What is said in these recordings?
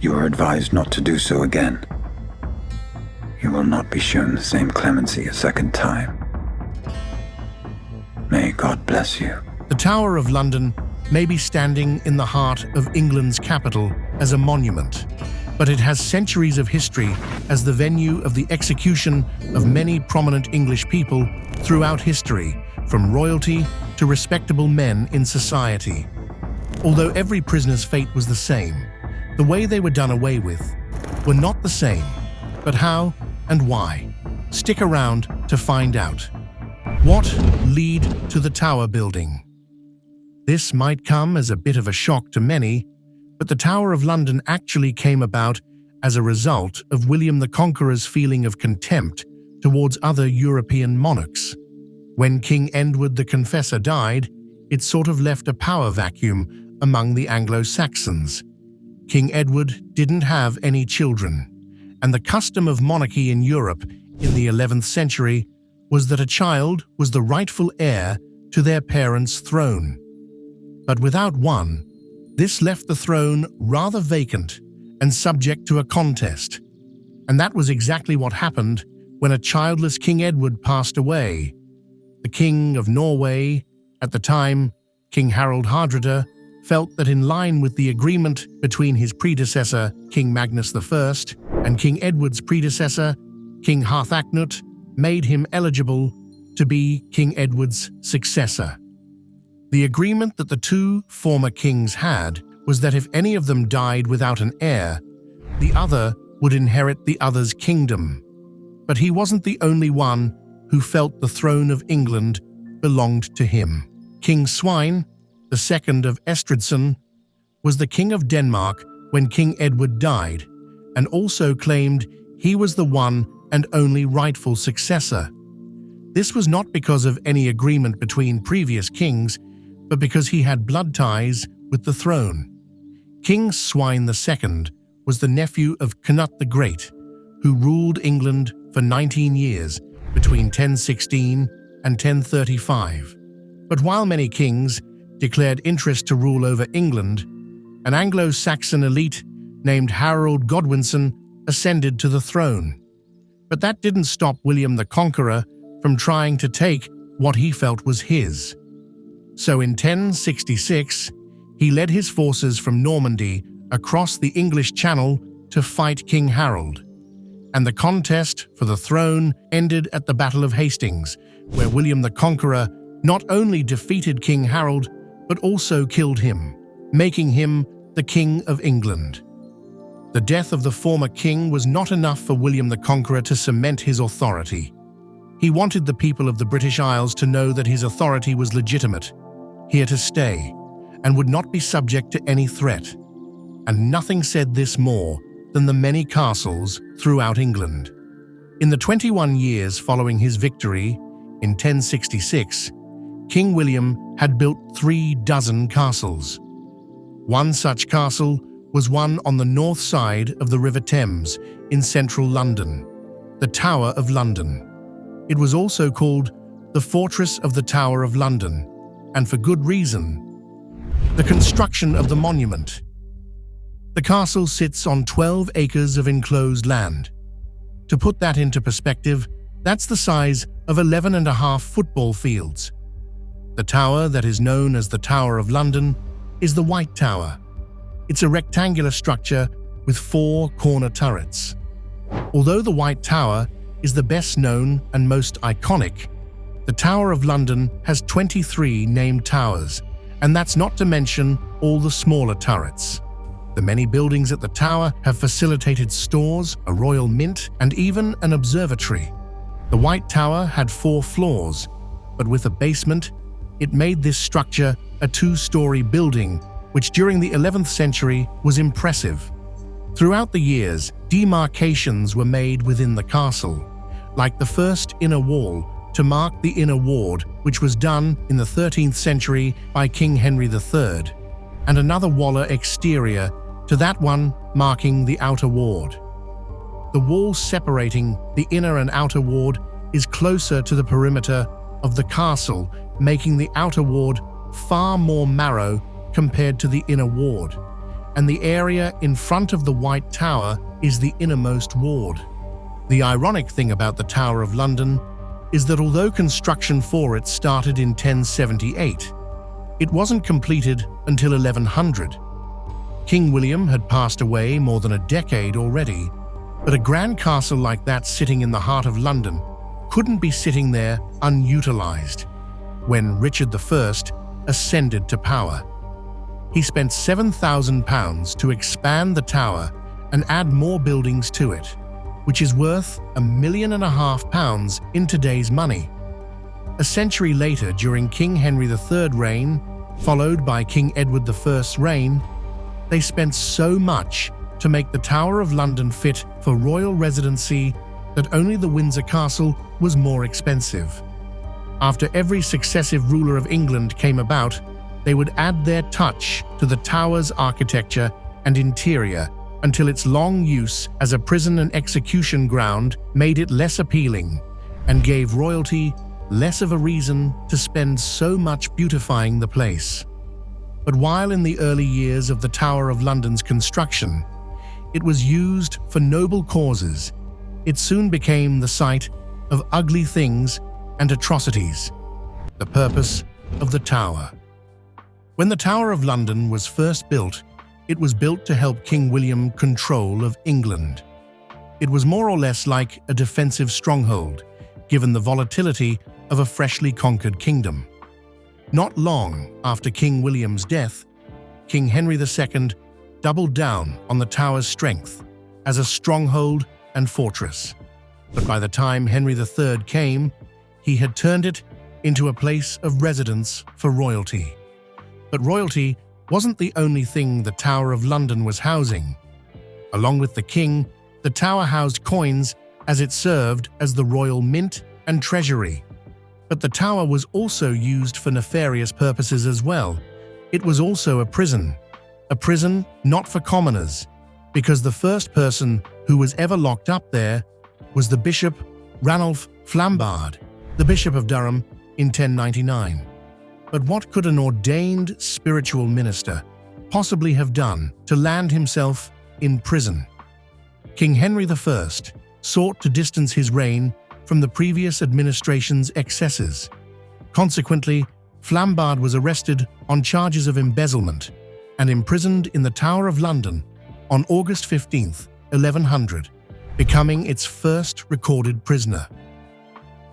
You are advised not to do so again. You will not be shown the same clemency a second time. May God bless you. The Tower of London may be standing in the heart of England's capital as a monument, but it has centuries of history as the venue of the execution of many prominent English people throughout history, from royalty to respectable men in society. Although every prisoner's fate was the same, the way they were done away with were not the same. But how and why? Stick around to find out. What led to the Tower building? This might come as a bit of a shock to many, but the Tower of London actually came about as a result of William the Conqueror's feeling of contempt towards other European monarchs. When King Edward the Confessor died, it sort of left a power vacuum among the Anglo-Saxons. King Edward didn't have any children, and the custom of monarchy in Europe in the 11th century was that a child was the rightful heir to their parents' throne. But without one, this left the throne rather vacant and subject to a contest. And that was exactly what happened when a childless King Edward passed away. The King of Norway, at the time King Harald Hardrada, felt that in line with the agreement between his predecessor, King Magnus I, and King Edward's predecessor, King Harthacnut, made him eligible to be King Edward's successor. The agreement that the two former kings had was that if any of them died without an heir, the other would inherit the other's kingdom. But he wasn't the only one who felt the throne of England belonged to him. King Svein, the second of Estridsson, was the King of Denmark when King Edward died, and also claimed he was the one and only rightful successor. This was not because of any agreement between previous kings, but because he had blood ties with the throne. King Svein II was the nephew of Canute the Great, who ruled England for 19 years between 1016 and 1035. But while many kings declared interest to rule over England, an Anglo-Saxon elite named Harold Godwinson ascended to the throne. But that didn't stop William the Conqueror from trying to take what he felt was his. So in 1066, he led his forces from Normandy across the English Channel to fight King Harold. And the contest for the throne ended at the Battle of Hastings, where William the Conqueror not only defeated King Harold, but also killed him, making him the King of England. The death of the former king was not enough for William the Conqueror to cement his authority. He wanted the people of the British Isles to know that his authority was legitimate, here to stay, and would not be subject to any threat. And nothing said this more than the many castles throughout England. In the 21 years following his victory, in 1066, King William had built 36 castles. One such castle was one on the north side of the River Thames in central London, the Tower of London. It was also called the Fortress of the Tower of London, and for good reason. The construction of the monument. The castle sits on 12 acres of enclosed land. To put that into perspective, that's the size of 11.5 football fields. The tower that is known as the Tower of London is the White Tower. It's a rectangular structure with 4 corner turrets. Although the White Tower is the best known and most iconic, the Tower of London has 23 named towers, and that's not to mention all the smaller turrets. The many buildings at the tower have facilitated stores, a royal mint, and even an observatory. The White Tower had 4 floors, but with a basement, it made this structure a 2-story building, which during the 11th century was impressive. Throughout the years, demarcations were made within the castle, like the first inner wall to mark the inner ward, which was done in the 13th century by King Henry III, and another walla exterior to that one marking the outer ward. The wall separating the inner and outer ward is closer to the perimeter of the castle, making the outer ward far more narrow compared to the inner ward, and the area in front of the White Tower is the innermost ward. The ironic thing about the Tower of London is that although construction for it started in 1078, it wasn't completed until 1100. King William had passed away more than a decade already, but a grand castle like that sitting in the heart of London couldn't be sitting there unutilized. When Richard I ascended to power, he spent £7,000 to expand the tower and add more buildings to it, which is worth £1.5 million in today's money. A century later, during King Henry III's reign, followed by King Edward I's reign, they spent so much to make the Tower of London fit for royal residency that only the Windsor Castle was more expensive. After every successive ruler of England came about, they would add their touch to the tower's architecture and interior until its long use as a prison and execution ground made it less appealing and gave royalty less of a reason to spend so much beautifying the place. But while in the early years of the Tower of London's construction, it was used for noble causes, it soon became the site of ugly things and atrocities. The purpose of the tower. When the Tower of London was first built, it was built to help King William control of England. It was more or less like a defensive stronghold, given the volatility of a freshly conquered kingdom. Not long after King William's death, King Henry II doubled down on the tower's strength as a stronghold and fortress. But by the time Henry III came, he had turned it into a place of residence for royalty. But royalty wasn't the only thing the Tower of London was housing. Along with the king, the tower housed coins as it served as the royal mint and treasury. But the tower was also used for nefarious purposes as well. It was also a prison not for commoners, because the first person who was ever locked up there was the Bishop Ranulph Flambard, the Bishop of Durham, in 1099. But what could an ordained spiritual minister possibly have done to land himself in prison? King Henry I sought to distance his reign from the previous administration's excesses. Consequently, Flambard was arrested on charges of embezzlement and imprisoned in the Tower of London on August 15, 1100, becoming its first recorded prisoner.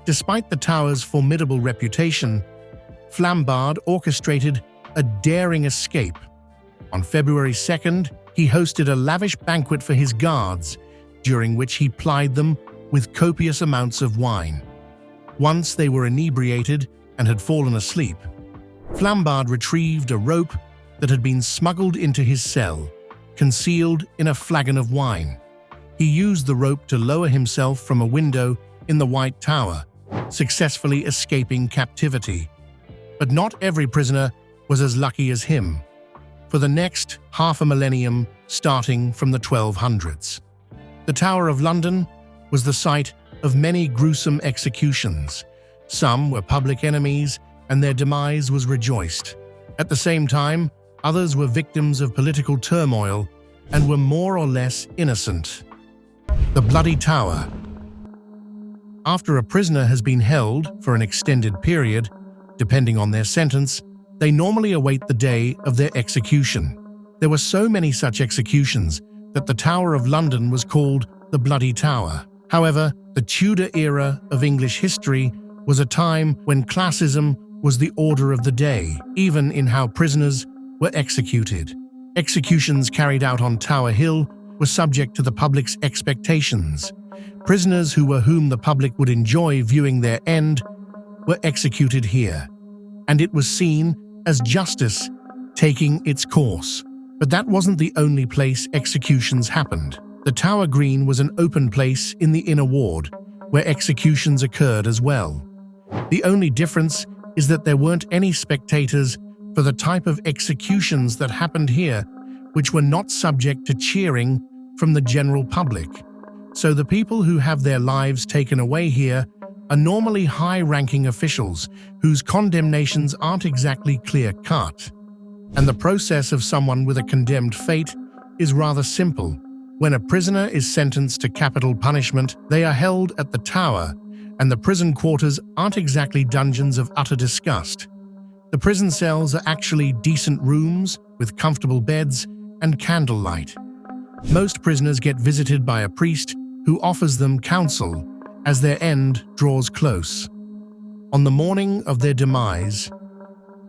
Despite the tower's formidable reputation, Flambard orchestrated a daring escape. On February 2nd, he hosted a lavish banquet for his guards, during which he plied them with copious amounts of wine. Once they were inebriated and had fallen asleep, Flambard retrieved a rope that had been smuggled into his cell, concealed in a flagon of wine. He used the rope to lower himself from a window in the White Tower, successfully escaping captivity. But not every prisoner was as lucky as him. For the next half a millennium, starting from the 1200s, the Tower of London was the site of many gruesome executions. Some were public enemies, and their demise was rejoiced. At the same time, others were victims of political turmoil and were more or less innocent. The Bloody Tower. After a prisoner has been held for an extended period, depending on their sentence, they normally await the day of their execution. There were so many such executions that the Tower of London was called the Bloody Tower. However, the Tudor era of English history was a time when classism was the order of the day, even in how prisoners were executed. Executions carried out on Tower Hill were subject to the public's expectations. Prisoners whom the public would enjoy viewing their end were executed here, and it was seen as justice taking its course. But that wasn't the only place executions happened. The Tower Green was an open place in the inner ward, where executions occurred as well. The only difference is that there weren't any spectators for the type of executions that happened here, which were not subject to cheering from the general public. So the people who have their lives taken away here are normally high-ranking officials whose condemnations aren't exactly clear-cut. And the process of someone with a condemned fate is rather simple. When a prisoner is sentenced to capital punishment, they are held at the Tower, and the prison quarters aren't exactly dungeons of utter disgust. The prison cells are actually decent rooms with comfortable beds and candlelight. Most prisoners get visited by a priest who offers them counsel as their end draws close. On the morning of their demise,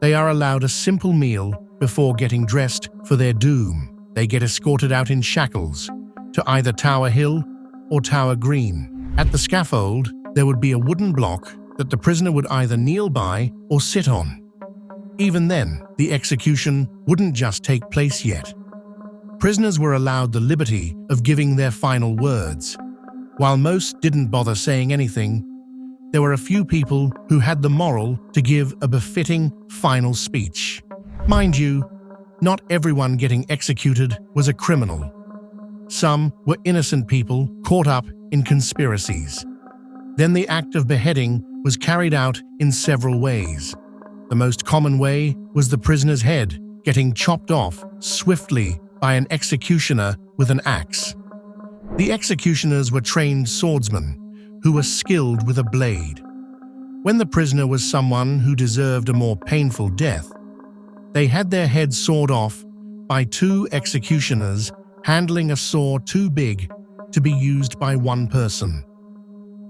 they are allowed a simple meal before getting dressed for their doom. They get escorted out in shackles to either Tower Hill or Tower Green. At the scaffold, there would be a wooden block that the prisoner would either kneel by or sit on. Even then, the execution wouldn't just take place yet. Prisoners were allowed the liberty of giving their final words. While most didn't bother saying anything, there were a few people who had the moral to give a befitting final speech. Mind you, not everyone getting executed was a criminal. Some were innocent people caught up in conspiracies. Then the act of beheading was carried out in several ways. The most common way was the prisoner's head getting chopped off swiftly by an executioner with an axe. The executioners were trained swordsmen who were skilled with a blade. When the prisoner was someone who deserved a more painful death, they had their heads sawed off by two executioners handling a saw too big to be used by one person.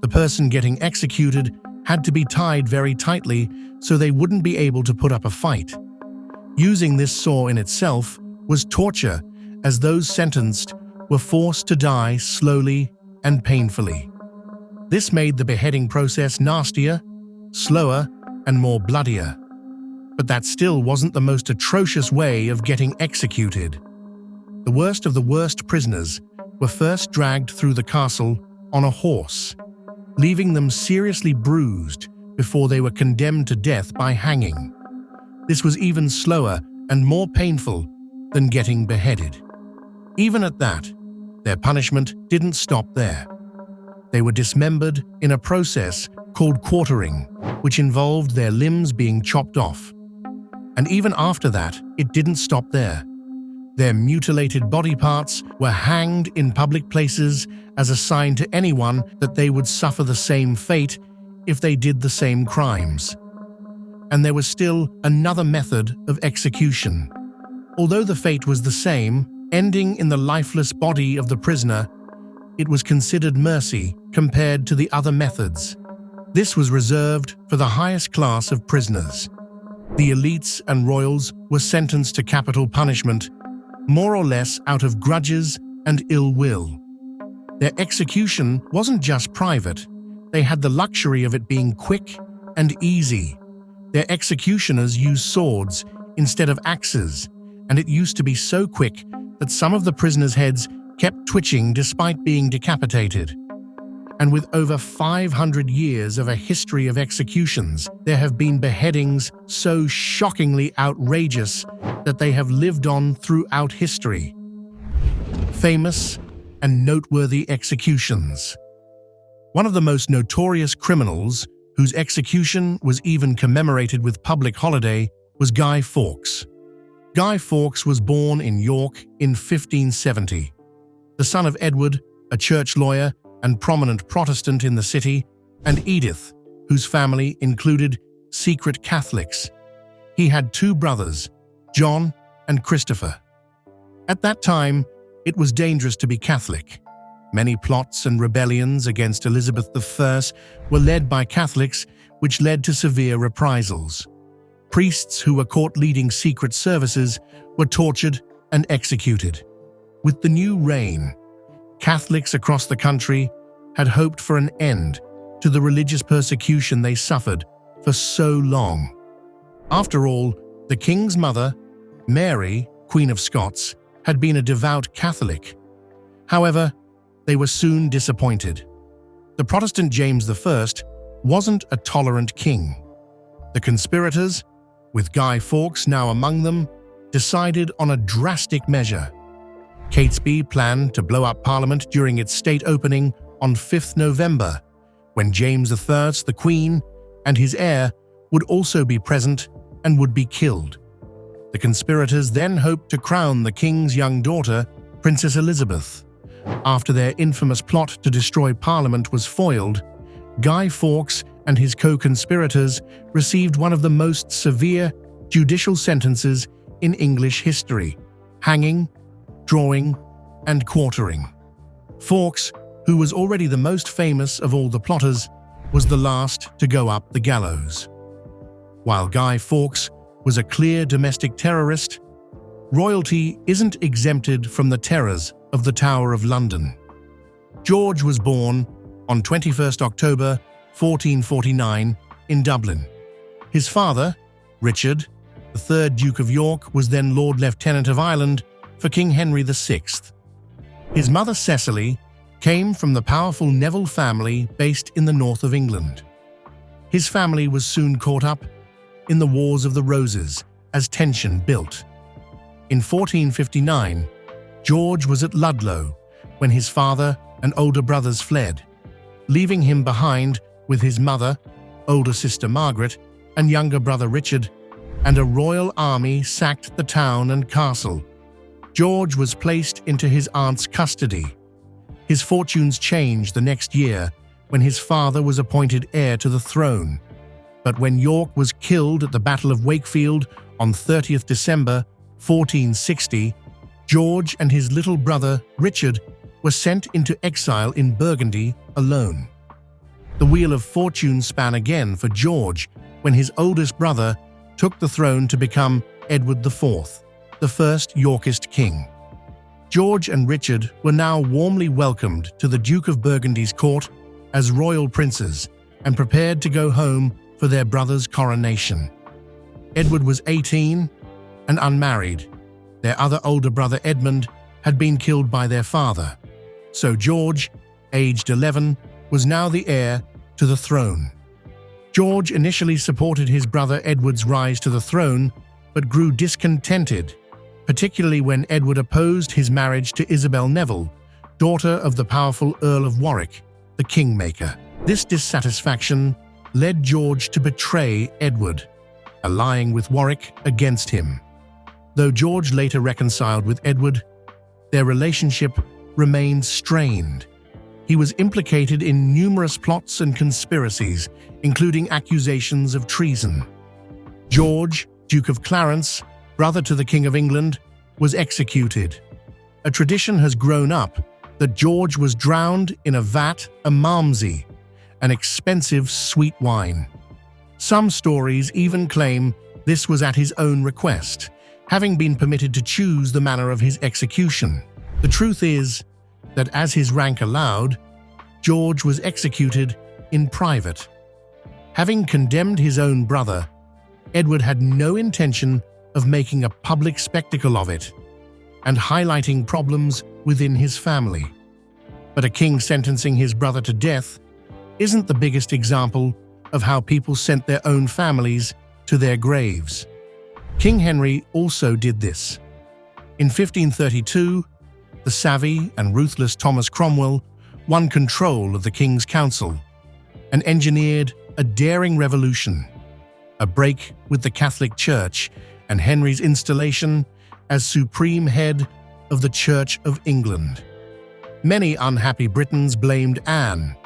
The person getting executed had to be tied very tightly so they wouldn't be able to put up a fight. Using this saw in itself was torture, as those sentenced were forced to die slowly and painfully. This made the beheading process nastier, slower, and more bloodier. But that still wasn't the most atrocious way of getting executed. The worst of the worst prisoners were first dragged through the castle on a horse, leaving them seriously bruised before they were condemned to death by hanging. This was even slower and more painful than getting beheaded. Even at that, their punishment didn't stop there. They were dismembered in a process called quartering, which involved their limbs being chopped off. And even after that, it didn't stop there. Their mutilated body parts were hanged in public places as a sign to anyone that they would suffer the same fate if they did the same crimes. And there was still another method of execution. Although the fate was the same, ending in the lifeless body of the prisoner, it was considered mercy compared to the other methods. This was reserved for the highest class of prisoners. The elites and royals were sentenced to capital punishment, more or less out of grudges and ill will. Their execution wasn't just private, they had the luxury of it being quick and easy. Their executioners used swords instead of axes, and it used to be so quick that some of the prisoners' heads kept twitching despite being decapitated. And with over 500 years of a history of executions, there have been beheadings so shockingly outrageous that they have lived on throughout history. Famous and noteworthy executions. One of the most notorious criminals, whose execution was even commemorated with public holiday, was Guy Fawkes. Guy Fawkes was born in York in 1570. The son of Edward, a church lawyer and prominent Protestant in the city, and Edith, whose family included secret Catholics. He had two brothers, John and Christopher. At that time, it was dangerous to be Catholic. Many plots and rebellions against Elizabeth I were led by Catholics, which led to severe reprisals. Priests who were caught leading secret services were tortured and executed. With the new reign, Catholics across the country had hoped for an end to the religious persecution they suffered for so long. After all, the king's mother, Mary, Queen of Scots, had been a devout Catholic. However, they were soon disappointed. The Protestant James I wasn't a tolerant king. The conspirators, with Guy Fawkes now among them, decided on a drastic measure. Catesby planned to blow up Parliament during its state opening on 5th November, when James III, the Queen, and his heir would also be present and would be killed. The conspirators then hoped to crown the king's young daughter, Princess Elizabeth. After their infamous plot to destroy Parliament was foiled, Guy Fawkes and his co-conspirators received one of the most severe judicial sentences in English history: hanging, drawing, and quartering. Fawkes, who was already the most famous of all the plotters, was the last to go up the gallows. While Guy Fawkes was a clear domestic terrorist, royalty isn't exempted from the terrors of the Tower of London. George was born on 21st October 1449 in Dublin. His father, Richard, the 3rd Duke of York, was then Lord Lieutenant of Ireland for King Henry VI. His mother, Cecily, came from the powerful Neville family based in the north of England. His family was soon caught up in the Wars of the Roses as tension built. In 1459, George was at Ludlow when his father and older brothers fled, leaving him behind with his mother, older sister Margaret, and younger brother Richard, and a royal army sacked the town and castle. George was placed into his aunt's custody. His fortunes changed the next year when his father was appointed heir to the throne. But when York was killed at the Battle of Wakefield on 30th December 1460, George and his little brother Richard were sent into exile in Burgundy alone. The wheel of fortune span again for George when his oldest brother took the throne to become Edward IV, the first Yorkist king. George and Richard were now warmly welcomed to the Duke of Burgundy's court as royal princes and prepared to go home for their brother's coronation. Edward was 18 and unmarried. Their other older brother Edmund had been killed by their father, so George, aged 11, was now the heir to the throne. George initially supported his brother Edward's rise to the throne, but grew discontented, particularly when Edward opposed his marriage to Isabel Neville, daughter of the powerful Earl of Warwick, the Kingmaker. This dissatisfaction led George to betray Edward, allying with Warwick against him. Though George later reconciled with Edward, their relationship remained strained. He was implicated in numerous plots and conspiracies, including accusations of treason. George, Duke of Clarence, brother to the King of England, was executed. A tradition has grown up that George was drowned in a vat of Malmsey, an expensive sweet wine. Some stories even claim this was at his own request, having been permitted to choose the manner of his execution. The truth is that as his rank allowed, George was executed in private. Having condemned his own brother, Edward had no intention of making a public spectacle of it and highlighting problems within his family. But a king sentencing his brother to death isn't the biggest example of how people sent their own families to their graves. King Henry also did this. In 1532, the savvy and ruthless Thomas Cromwell won control of the King's Council and engineered a daring revolution, a break with the Catholic Church and Henry's installation as supreme head of the Church of England. Many unhappy Britons blamed Anne,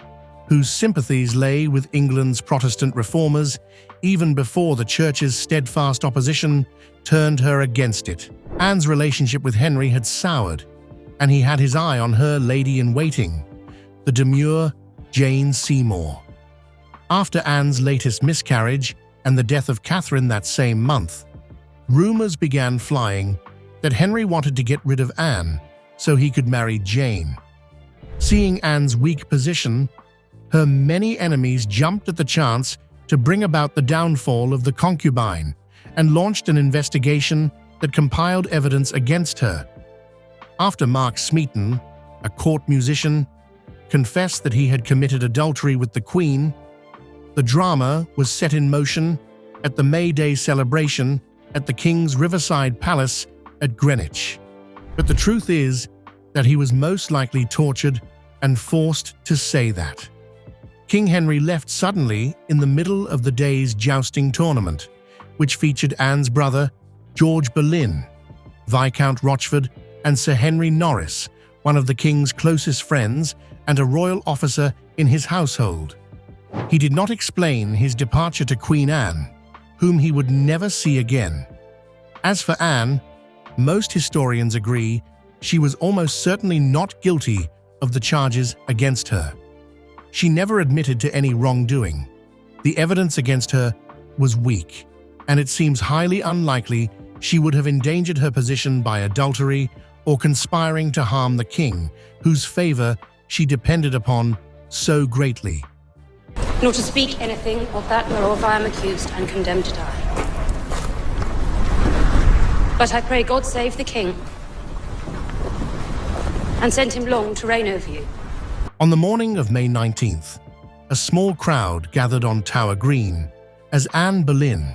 whose sympathies lay with England's Protestant reformers even before the Church's steadfast opposition turned her against it. Anne's relationship with Henry had soured, and he had his eye on her lady-in-waiting, the demure Jane Seymour. After Anne's latest miscarriage and the death of Catherine that same month, rumors began flying that Henry wanted to get rid of Anne so he could marry Jane. Seeing Anne's weak position, her many enemies jumped at the chance to bring about the downfall of the concubine and launched an investigation that compiled evidence against her. After Mark Smeaton, a court musician, confessed that he had committed adultery with the Queen, the drama was set in motion at the May Day celebration at the King's Riverside Palace at Greenwich. But the truth is that he was most likely tortured and forced to say that. King Henry left suddenly in the middle of the day's jousting tournament, which featured Anne's brother George Boleyn, Viscount Rochford, and Sir Henry Norris, one of the king's closest friends and a royal officer in his household. He did not explain his departure to Queen Anne, whom he would never see again. As for Anne, most historians agree she was almost certainly not guilty of the charges against her. She never admitted to any wrongdoing. The evidence against her was weak, and it seems highly unlikely she would have endangered her position by adultery or conspiring to harm the king, whose favor she depended upon so greatly. Nor to speak anything of that whereof I am accused and condemned to die. But I pray God save the king, and send him long to reign over you. On the morning of May 19th, a small crowd gathered on Tower Green as Anne Boleyn,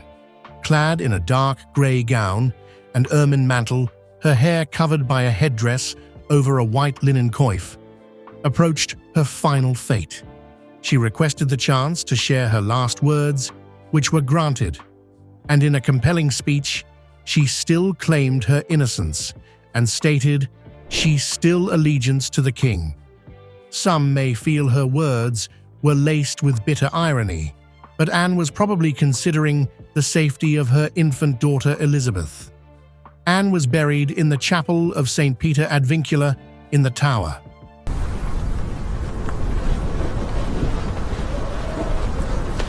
clad in a dark grey gown and ermine mantle, her hair covered by a headdress over a white linen coif, approached her final fate. She requested the chance to share her last words, which were granted, and in a compelling speech, she still claimed her innocence and stated she still allegiance to the king. Some may feel her words were laced with bitter irony, but Anne was probably considering the safety of her infant daughter Elizabeth. Anne was buried in the chapel of St. Peter ad Vincula in the Tower.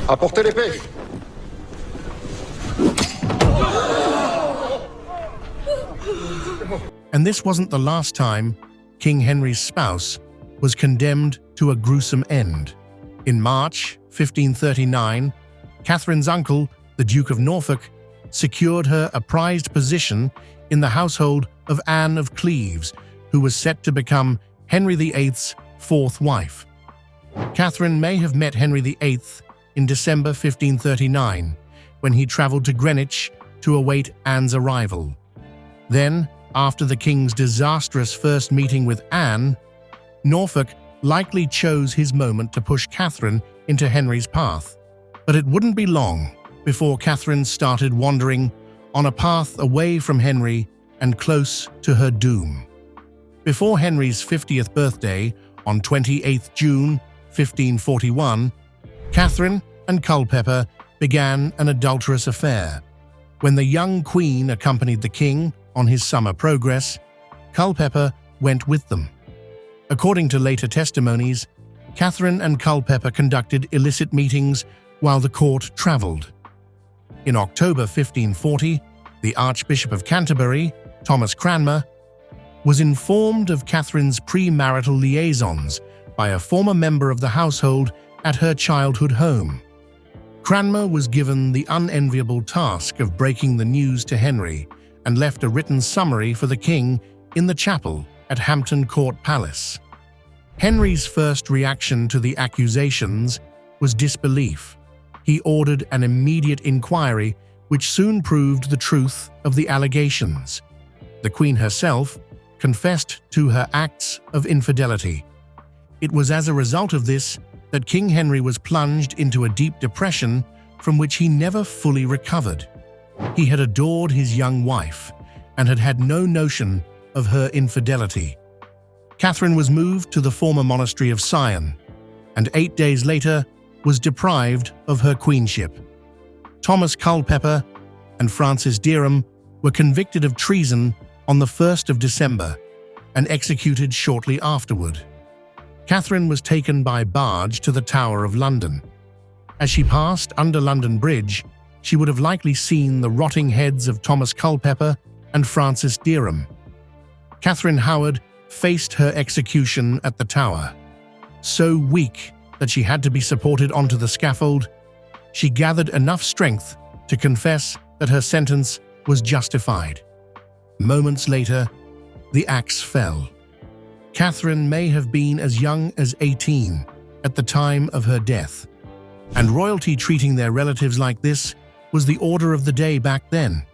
Apportez l'épée! And this wasn't the last time King Henry's spouse was condemned to a gruesome end. In March 1539, Catherine's uncle, the Duke of Norfolk, secured her a prized position in the household of Anne of Cleves, who was set to become Henry VIII's fourth wife. Catherine may have met Henry VIII in December 1539, when he travelled to Greenwich to await Anne's arrival. Then, after the king's disastrous first meeting with Anne, Norfolk likely chose his moment to push Catherine into Henry's path. But it wouldn't be long before Catherine started wandering on a path away from Henry and close to her doom. Before Henry's 50th birthday, on 28 June 1541, Catherine and Culpeper began an adulterous affair. When the young queen accompanied the king on his summer progress, Culpeper went with them. According to later testimonies, Catherine and Culpeper conducted illicit meetings while the court travelled. In October 1540, the Archbishop of Canterbury, Thomas Cranmer, was informed of Catherine's premarital liaisons by a former member of the household at her childhood home. Cranmer was given the unenviable task of breaking the news to Henry and left a written summary for the king in the chapel at Hampton Court Palace. Henry's first reaction to the accusations was disbelief. He ordered an immediate inquiry, which soon proved the truth of the allegations. The Queen herself confessed to her acts of infidelity. It was as a result of this that King Henry was plunged into a deep depression from which he never fully recovered. He had adored his young wife and had had no notion of her infidelity. Catherine was moved to the former monastery of Sion, and 8 days later was deprived of her queenship. Thomas Culpeper and Francis Derham were convicted of treason on the 1st of December and executed shortly afterward. Catherine was taken by barge to the Tower of London. As she passed under London Bridge, she would have likely seen the rotting heads of Thomas Culpeper and Francis Derham. Katherine Howard faced her execution at the Tower. So weak that she had to be supported onto the scaffold, she gathered enough strength to confess that her sentence was justified. Moments later, the axe fell. Catherine may have been as young as 18 at the time of her death, and royalty treating their relatives like this was the order of the day back then.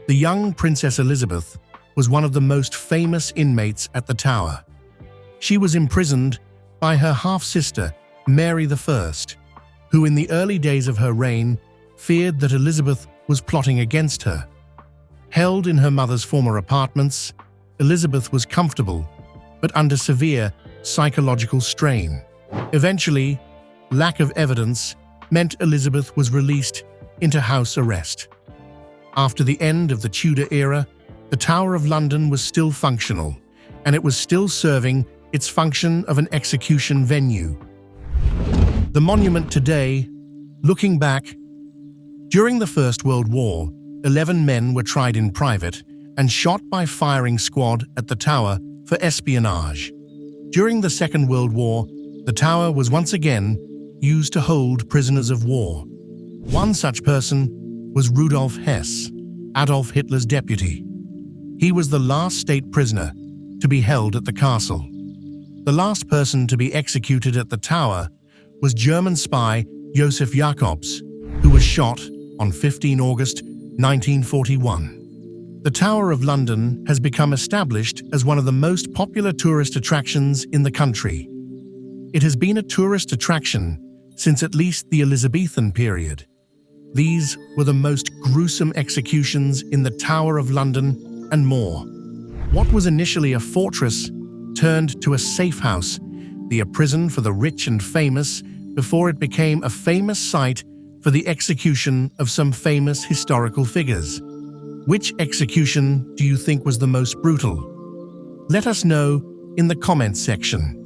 The young Princess Elizabeth was one of the most famous inmates at the Tower. She was imprisoned by her half-sister, Mary I, who in the early days of her reign feared that Elizabeth was plotting against her. Held in her mother's former apartments, Elizabeth was comfortable, but under severe psychological strain. Eventually, lack of evidence meant Elizabeth was released into house arrest. After the end of the Tudor era, the Tower of London was still functional, and it was still serving its function of an execution venue. The monument today, looking back, during the First World War, 11 men were tried in private and shot by firing squad at the Tower for espionage. During the Second World War, the Tower was once again used to hold prisoners of war. One such person was Rudolf Hess, Adolf Hitler's deputy. He was the last state prisoner to be held at the castle. The last person to be executed at the Tower was German spy Josef Jakobs, who was shot on 15 August 1941. The Tower of London has become established as one of the most popular tourist attractions in the country. It has been a tourist attraction since at least the Elizabethan period. These were the most gruesome executions in the Tower of London and more. What was initially a fortress turned to a safe house, a prison for the rich and famous, before it became a famous site for the execution of some famous historical figures. Which execution do you think was the most brutal? Let us know in the comments section.